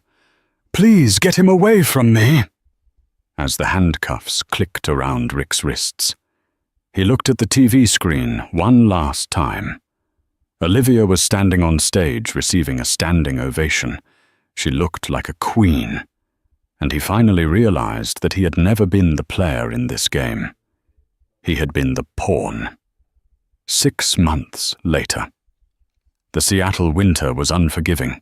Please get him away from me. As the handcuffs clicked around Rick's wrists. He looked at the TV screen one last time. Olivia was standing on stage receiving a standing ovation. She looked like a queen. And he finally realized that he had never been the player in this game. He had been the pawn. 6 months later. The Seattle winter was unforgiving.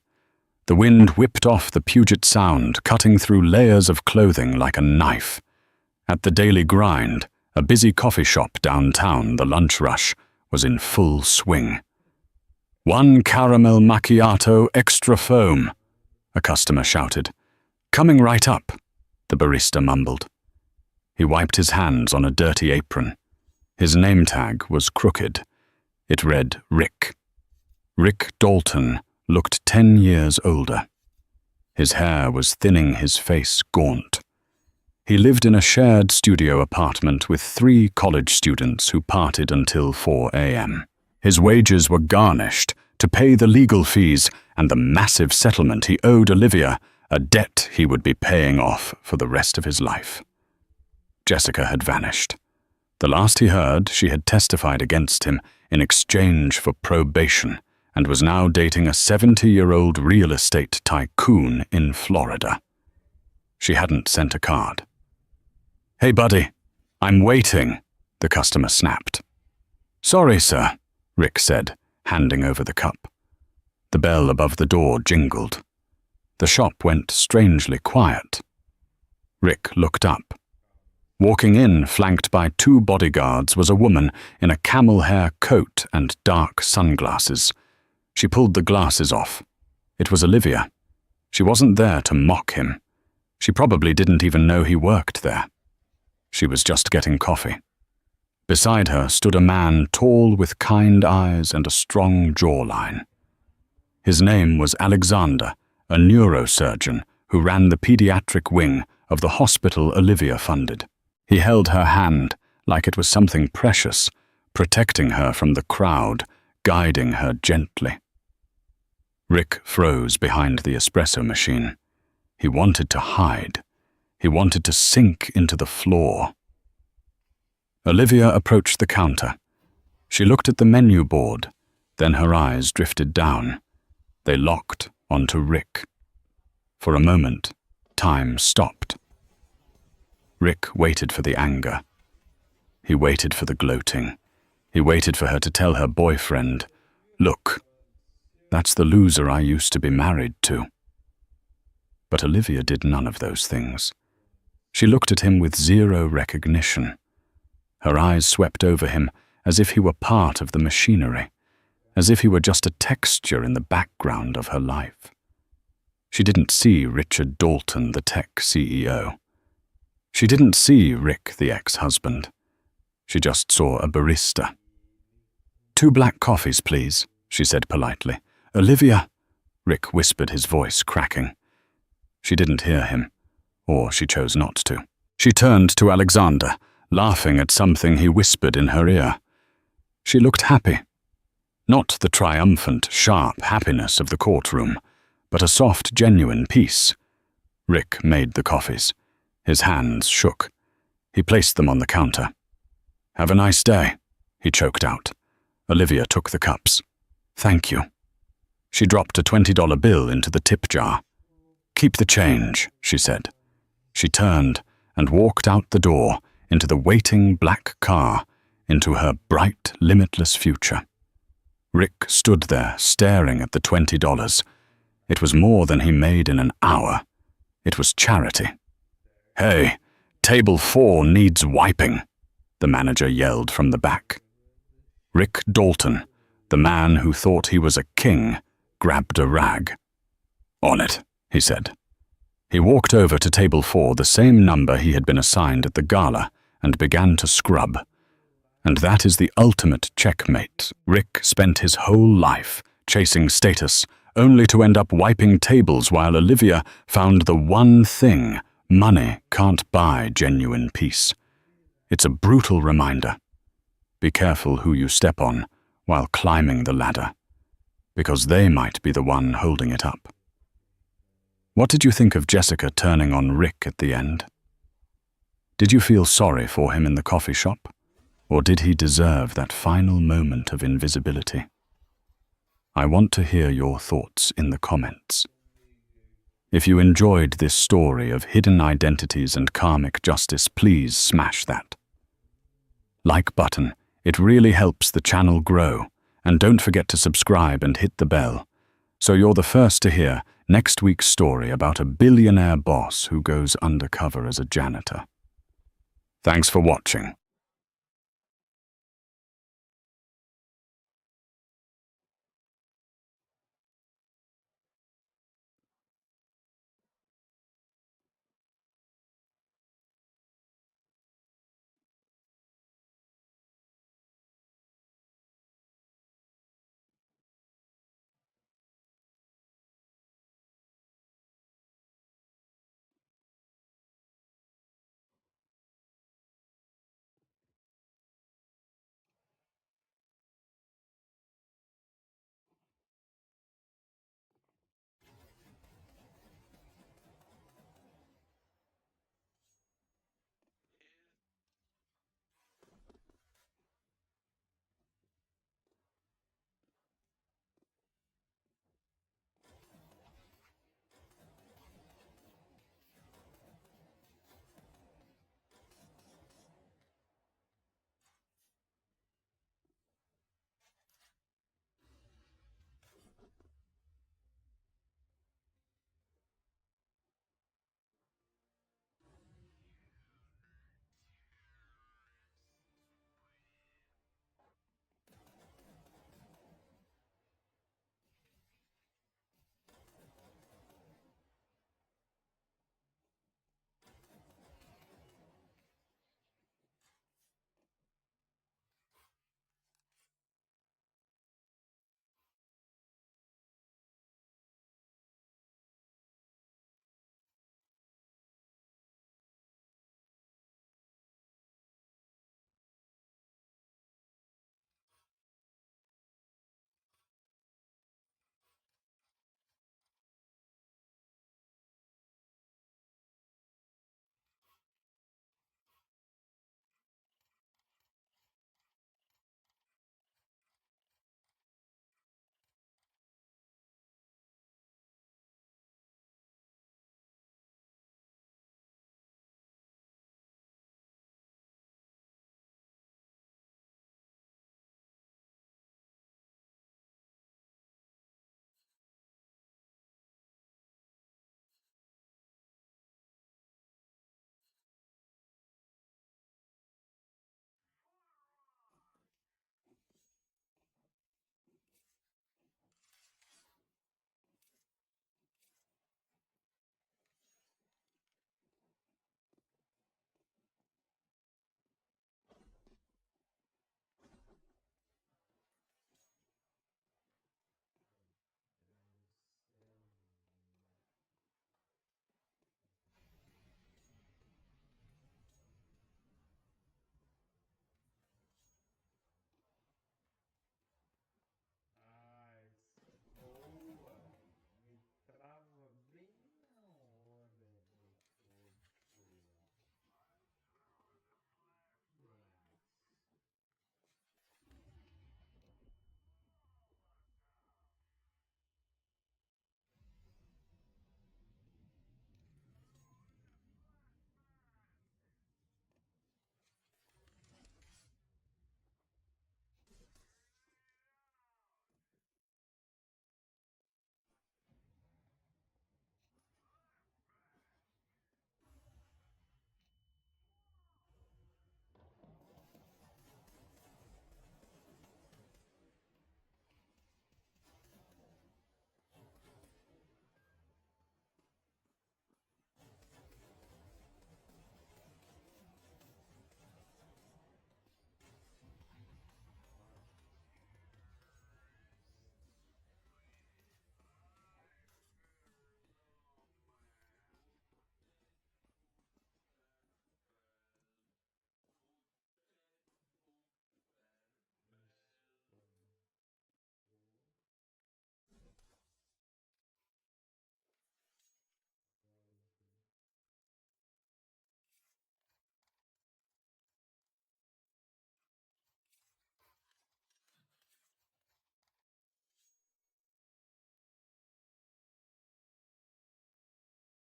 The wind whipped off the Puget Sound, cutting through layers of clothing like a knife. At the Daily Grind, a busy coffee shop downtown, the lunch rush was in full swing. 1 caramel macchiato extra foam, a customer shouted. Coming right up, the barista mumbled. He wiped his hands on a dirty apron. His name tag was crooked. It read Rick. Rick Dalton looked 10 years older. His hair was thinning his face gaunt. He lived in a shared studio apartment with 3 college students who partied until 4 a.m. His wages were garnished to pay the legal fees and the massive settlement he owed Olivia, a debt he would be paying off for the rest of his life. Jessica had vanished. The last he heard, she had testified against him in exchange for probation and was now dating a 70-year-old real estate tycoon in Florida. She hadn't sent a card. Hey, buddy, I'm waiting, the customer snapped. Sorry, sir, Rick said, handing over the cup. The bell above the door jingled. The shop went strangely quiet. Rick looked up. Walking in, flanked by 2 bodyguards, was a woman in a camel hair coat and dark sunglasses. She pulled the glasses off. It was Olivia. She wasn't there to mock him. She probably didn't even know he worked there. She was just getting coffee. Beside her stood a man tall with kind eyes and a strong jawline. His name was Alexander, a neurosurgeon who ran the pediatric wing of the hospital Olivia funded. He held her hand like it was something precious, protecting her from the crowd, guiding her gently. Rick froze behind the espresso machine. He wanted to hide. He wanted to sink into the floor. Olivia approached the counter. She looked at the menu board, then her eyes drifted down. They locked onto Rick. For a moment, time stopped. Rick waited for the anger. He waited for the gloating. He waited for her to tell her boyfriend, "Look, that's the loser I used to be married to." But Olivia did none of those things. She looked at him with zero recognition. Her eyes swept over him as if he were part of the machinery, as if he were just a texture in the background of her life. She didn't see Richard Dalton, the tech CEO. She didn't see Rick, the ex-husband. She just saw a barista. 2 black coffees, please, she said politely. Olivia, Rick whispered, his voice cracking. She didn't hear him, or she chose not to. She turned to Alexander, laughing at something he whispered in her ear. She looked happy. Not the triumphant, sharp happiness of the courtroom, but a soft, genuine peace. Rick made the coffees. His hands shook. He placed them on the counter. "Have a nice day," he choked out. Olivia took the cups. "Thank you." She dropped a $20 bill into the tip jar. "Keep the change," she said. She turned and walked out the door into the waiting black car, into her bright, limitless future. Rick stood there, staring at the $20. It was more than he made in an hour. It was charity. "Hey, table 4 needs wiping," the manager yelled from the back. Rick Dalton, the man who thought he was a king, grabbed a rag. "On it," he said. He walked over to table 4, the same number he had been assigned at the gala, and began to scrub. And that is the ultimate checkmate. Rick spent his whole life chasing status, only to end up wiping tables while Olivia found the one thing money can't buy: genuine peace. It's a brutal reminder. Be careful who you step on while climbing the ladder, because they might be the one holding it up. What did you think of Jessica turning on Rick at the end? Did you feel sorry for him in the coffee shop? Or did he deserve that final moment of invisibility? I want to hear your thoughts in the comments. If you enjoyed this story of hidden identities and karmic justice, please smash that like button. It really helps the channel grow. And don't forget to subscribe and hit the bell, so you're the first to hear next week's story about a billionaire boss who goes undercover as a janitor. Thanks for watching.